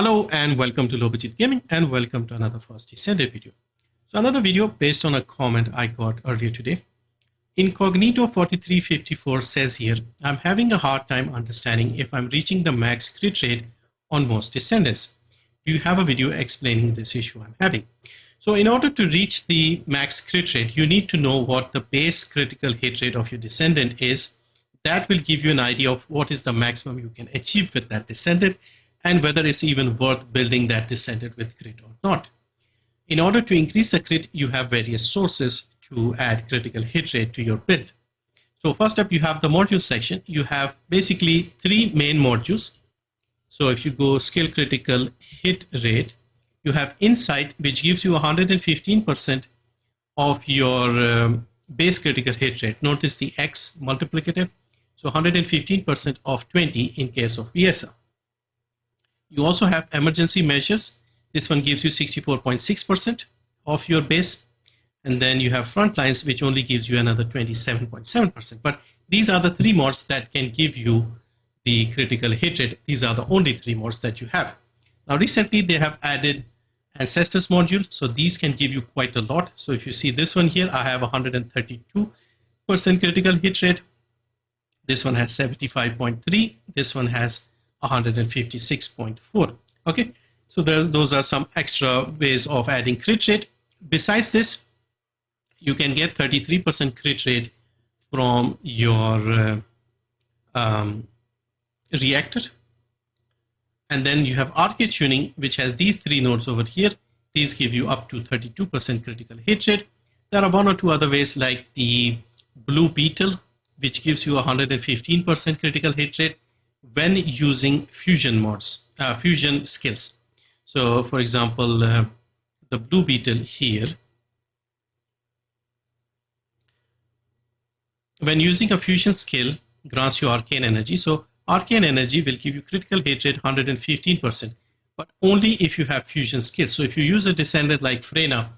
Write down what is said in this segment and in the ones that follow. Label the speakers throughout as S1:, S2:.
S1: Hello and welcome to Low Budget Gaming and welcome to another first Descendant video. So another video based on a comment I got earlier today. Incognito 4354 says here, I'm having a hard time understanding if I'm reaching the max crit rate on most Descendants. Do you have a video explaining this issue I'm having? So in order to reach the max crit rate, you need to know what the base critical hit rate of your Descendant is. That will give you an idea of what is the maximum you can achieve with that Descendant and whether it's even worth building that Descendant with crit or not. In order to increase the crit, you have various sources to add critical hit rate to your build. So first up, you have the modules section. You have basically three main modules. So if you go skill critical hit rate, you have insight, which gives you 115% of your base critical hit rate. Notice the X multiplicative. So 115% of 20 in case of VSA. You also have emergency measures. This one gives you 64.6% of your base. And then you have front lines, which only gives you another 27.7%. But these are the three mods that can give you the critical hit rate. These are the only three mods that you have. Now, recently they have added Ancestors module. So these can give you quite a lot. So if you see this one here, I have 132% critical hit rate. This one has 75.3. This one has 156.4. Okay, so those are some extra ways of adding crit rate. Besides this, you can get 33% crit rate from your reactor. And then you have arcade tuning, which has these three nodes over here. These give you up to 32% critical hit rate. There are one or two other ways like the blue beetle, which gives you 115% critical hit rate when using fusion mods, fusion skills. So for example, the blue beetle here, when using a fusion skill, grants you arcane energy. So arcane energy will give you critical hit rate 115%, but only if you have fusion skills. So if you use a Descendant like Freyna,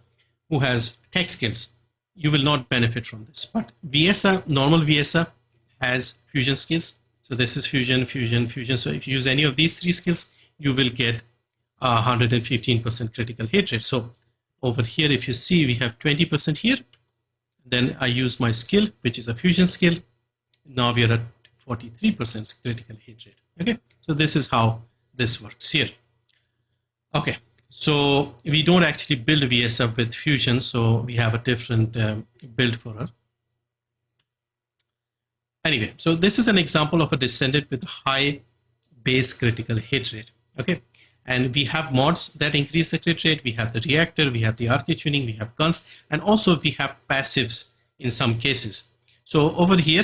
S1: who has tech skills, you will not benefit from this. But VSA, normal VSA, has fusion skills. So this is fusion, fusion, fusion. So if you use any of these three skills, you will get 115% critical hit rate. So over here, if you see, we have 20% here. Then I use my skill, which is a fusion skill. Now we are at 43% critical hit rate. Okay, so this is how this works here. Okay, so we don't actually build VSF with fusion, so we have a different build for her. Anyway, so this is an example of a Descendant with high base critical hit rate. Okay, and we have mods that increase the crit rate. We have the reactor, we have the arcade tuning, we have guns, and also we have passives in some cases. So over here,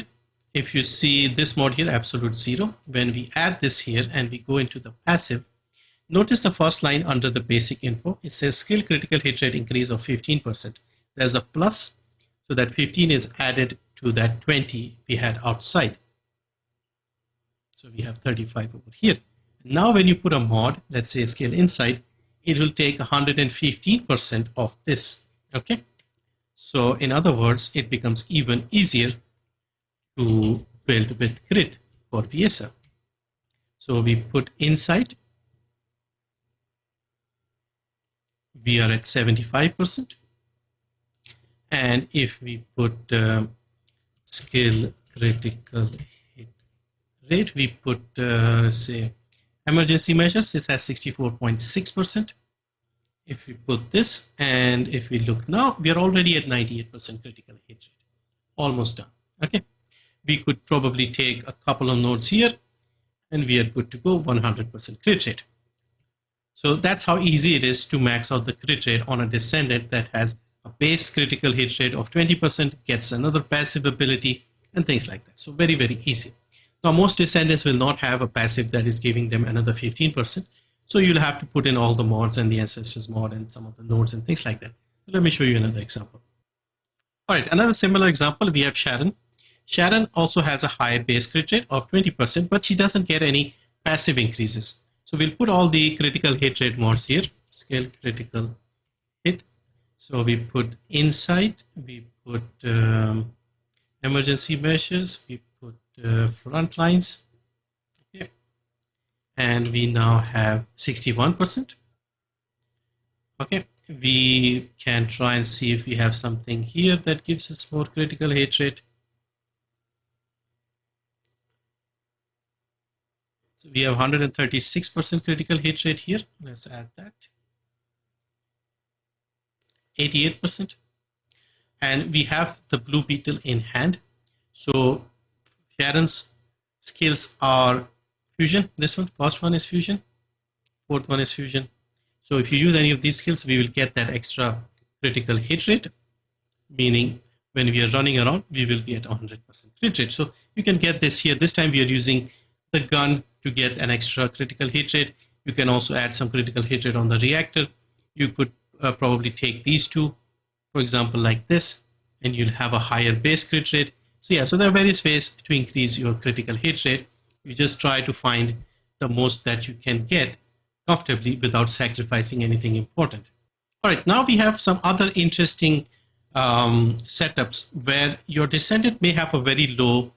S1: if you see this mod here, absolute 0, when we add this here and we go into the passive, notice the first line under the basic info. It says skill critical hit rate increase of 15%. There's a plus, so that 15 is added to that 20 we had outside. So we have 35 over here. Now when you put a mod, let's say skill insight, it will take 115% of this. Okay, so in other words, it becomes even easier to build with crit for VSA. So we put insight, we are at 75%. And if we put skill critical hit rate, we put say emergency measures, this has 64.6%. If we put this, and if we look now, we are already at 98% critical hit rate, almost done. Okay, we could probably take a couple of nodes here and we are good to go, 100% crit rate. So that's how easy it is to max out the crit rate on a Descendant that has a base critical hit rate of 20%, gets another passive ability, and things like that. So very, very easy. Now, most Descendants will not have a passive that is giving them another 15%. So you'll have to put in all the mods and the Ancestors mod and some of the nodes and things like that. So let me show you another example. All right, another similar example, we have Sharon. Sharon also has a high base crit rate of 20%, but she doesn't get any passive increases. So we'll put all the critical hit rate mods here, skill critical hit. So we put insight, we put emergency measures, we put front lines. Okay. and we now have 61%. Okay, we can try and see if we have something here that gives us more critical hit rate. So we have 136% critical hit rate here. Let's add that. 88%. And we have the blue beetle in hand. So Sharon's skills are fusion. This one, first one is fusion. Fourth one is fusion. So if you use any of these skills, we will get that extra critical hit rate, meaning when we are running around, we will be at 100% crit rate. So you can get this here. This time we are using the gun to get an extra critical hit rate. You can also add some critical hit rate on the reactor. You could probably take these two, for example, like this, and you'll have a higher base crit rate. So yeah, so there are various ways to increase your critical hit rate. You just try to find the most that you can get comfortably without sacrificing anything important. All right, now we have some other interesting setups where your Descendant may have a very low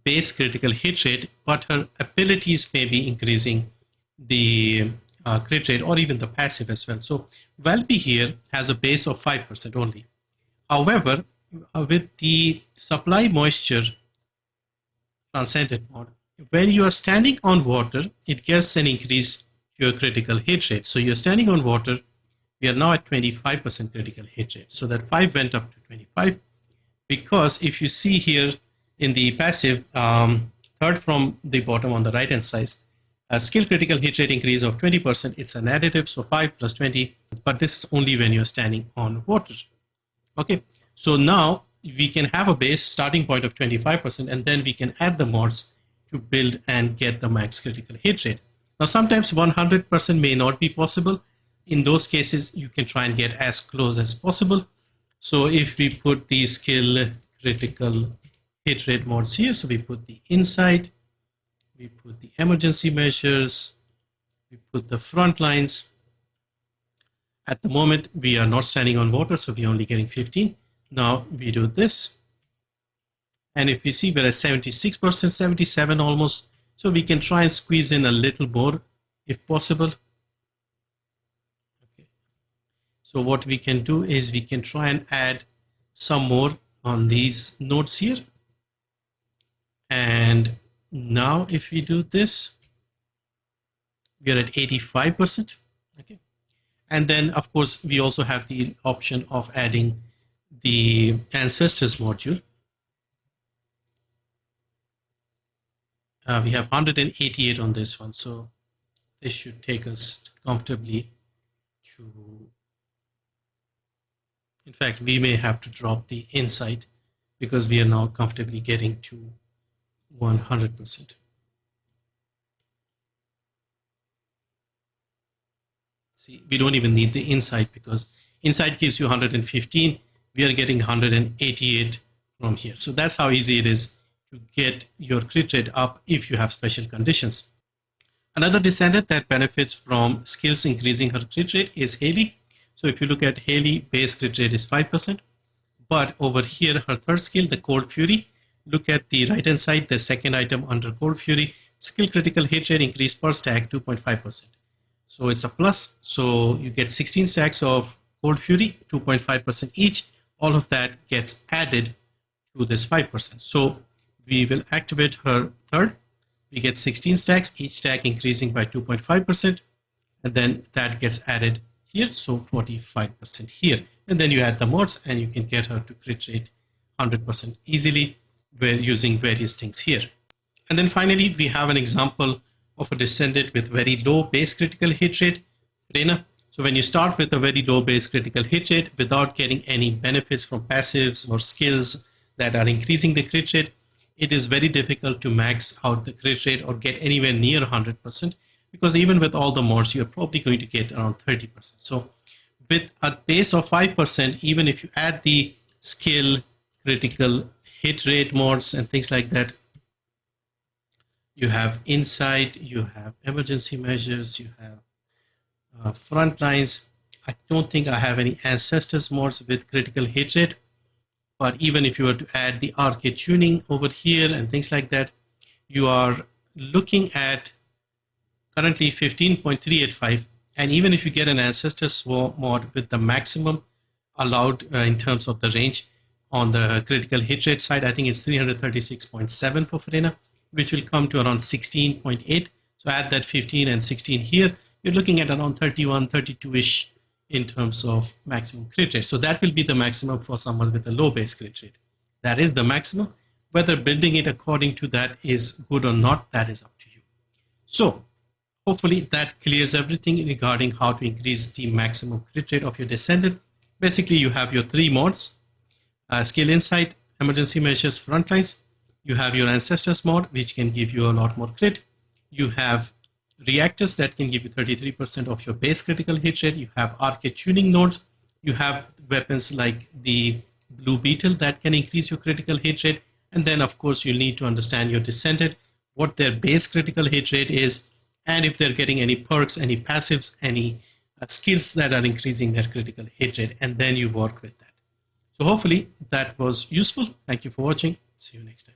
S1: base critical hit rate, but her abilities may be increasing the crit rate or even the passive as well. So Valby here has a base of 5% only. However, with the supply moisture transcendent mode, when you are standing on water, it gets an increase to your critical hit rate. So you're standing on water, we are now at 25% critical hit rate. So that 5 went up to 25, because if you see here in the passive, third from the bottom on the right hand side, a skill critical hit rate increase of 20%. It's an additive, so 5 plus 20, but this is only when you're standing on water. Okay, so now we can have a base starting point of 25%, and then we can add the mods to build and get the max critical hit rate. Now sometimes 100% may not be possible. In those cases, you can try and get as close as possible. So if we put the skill critical hit rate mods here, so we put the insight, we put the emergency measures, we put the front lines. At the moment, we are not standing on water, so we're only getting 15. Now we do this. And if we see, we're at 76%, 77 almost. So we can try and squeeze in a little more if possible. Okay. So what we can do is we can try and add some more on these nodes here. And now if we do this, we are at 85%. Okay. And then of course we also have the option of adding the ancestors module. We have 188 on this one, so this should take us comfortably to, in fact, we may have to drop the insight because we are now comfortably getting to 100%. See, we don't even need the insight because insight gives you 115. We are getting 188 from here. So that's how easy it is to get your crit rate up if you have special conditions. Another Descendant that benefits from skills increasing her crit rate is Haley. So if you look at Haley, base crit rate is 5%. But over here, her third skill, the Cold Fury, look at the right hand side, the second item under Cold Fury, skill critical hit rate increase per stack 2.5%. So it's a plus. So you get 16 stacks of Cold Fury, 2.5% each. All of that gets added to this 5%. So we will activate her third. We get 16 stacks, each stack increasing by 2.5%. And then that gets added here. So 45% here. And then you add the mods and you can get her to crit rate 100% easily. We're using various things here. And then finally, we have an example of a Descendant with very low base critical hit rate, Freyna. So when you start with a very low base critical hit rate without getting any benefits from passives or skills that are increasing the crit rate, it is very difficult to max out the crit rate or get anywhere near 100%, because even with all the mods, you're probably going to get around 30%. So with a base of 5%, even if you add the skill, critical hit rate mods and things like that, you have insight, you have emergency measures, you have front lines. I don't think I have any ancestors mods with critical hit rate, but even if you were to add the arcade tuning over here and things like that, you are looking at currently 15.385, and even if you get an Ancestor mod with the maximum allowed in terms of the range on the critical hit rate side, I think it's 336.7 for Frena, which will come to around 16.8. So add that 15 and 16 here, you're looking at around 31, 32-ish in terms of maximum crit rate. So that will be the maximum for someone with a low base crit rate. That is the maximum. Whether building it according to that is good or not, that is up to you. So hopefully that clears everything regarding how to increase the maximum crit rate of your Descendant. Basically, you have your three mods: Skill Insight, Emergency Measures, Frontlines. You have your Ancestors mod, which can give you a lot more crit. You have Reactors that can give you 33% of your base critical hit rate. You have Arcade Tuning nodes. You have weapons like the Blue Beetle that can increase your critical hit rate. And then, of course, you'll need to understand your Descendant, what their base critical hit rate is, and if they're getting any perks, any passives, any skills that are increasing their critical hit rate, and then you work with that. So hopefully that was useful. Thank you for watching. See you next time.